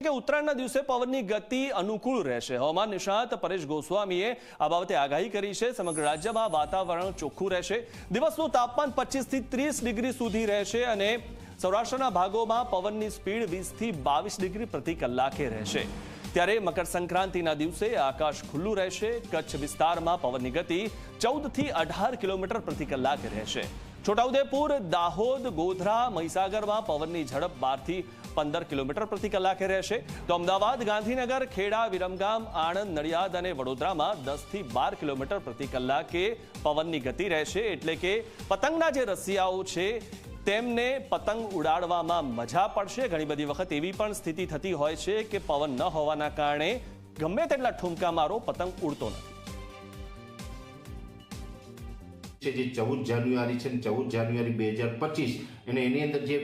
કે ઉત્તરાયણના દિવસે પવનની ગતિ અનુકૂળ રહેશે। હવામાન નિષ્ણાત પરેશ ગોસ્વામીએ આ બાબતે આગાહી કરી છે। સમગ્ર રાજ્યમાં વાતાવરણ ચોખ્ખું રહેશે। દિવસનું તાપમાન 25 થી 30 ડિગ્રી સુધી રહેશે અને સૌરાષ્ટ્રના ભાગોમાં પવનની સ્પીડ 20 થી 22 ડિગ્રી પ્રતિ કલાકે રહેશે। ત્યારે મકર સંક્રાંતિના દિવસે આકાશ ખુલ્લું રહેશે। કચ્છ વિસ્તારમાં પવનની ગતિ 14 થી 18 કિલોમીટર પ્રતિ કલાકે રહેશે। છોટાઉદેપુર, દાહોદ, ગોધરા, મહીસાગરમાં પવનની ઝડપ 12 થી 15 કિલોમીટર પ્રતિ કલાકે રહેશે। તો અમદાવાદ, ગાંધીનગર, ખેડા, વિરમગામ, આણંદ, નડિયાદ અને વડોદરામાં 10 થી 12 કિલોમીટર પ્રતિ કલાકે પવનની ગતિ રહેશે। એટલે કે પતંગના જે રસિયાઓ છે તેમને પતંગ ઉડાડવામાં મજા પડશે। ઘણી બધી વખત એવી પણ સ્થિતિ થતી હોય છે કે પવન ન હોવાના કારણે ગમે તેટલા ઠુમકા મારો પતંગ ઉડતો નથી। જે 14 જાન્યુઆરી છે 14 જાન્યુઆરી 2025 અને એની અંદર જે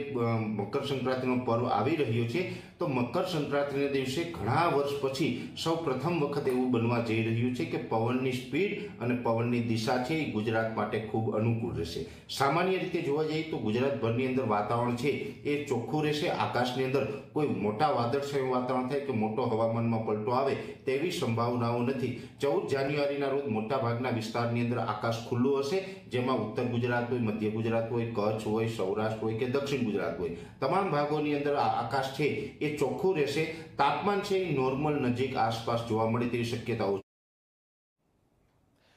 મકર સંક્રાંતિનો પર્વ આવી રહ્યો છે તો મકર સંક્રાંતિના દિવસે ઘણા વર્ષ પછી સૌ પ્રથમ વખત એવું બનવા જઈ રહ્યું છે કે પવનની સ્પીડ અને પવનની દિશા છે એ ગુજરાત માટે ખૂબ અનુકૂળ રહેશે। સામાન્ય રીતે જોવા જઈએ તો ગુજરાતભરની અંદર વાતાવરણ છે એ ચોખ્ખું રહેશે। આકાશની અંદર કોઈ મોટા વાદળછાયું વાતાવરણ થાય કે મોટો હવામાનમાં પલટો આવે તેવી સંભાવનાઓ નથી। 14 જાન્યુઆરીના રોજ મોટાભાગના વિસ્તારની અંદર આકાશ ખુલ્લું હશે, જેમાં ઉત્તર ગુજરાત હોય, મધ્ય ગુજરાત હોય, કચ્છ હોય, સૌરાષ્ટ્ર હોય કે દક્ષિણ ગુજરાત હોય, તમામ ભાગોની અંદર આકાશ છે એ ચોખ્ખું રહેશે। તાપમાન છે એ નોર્મલ નજીક આસપાસ જોવા મળે તેવી શક્યતાઓ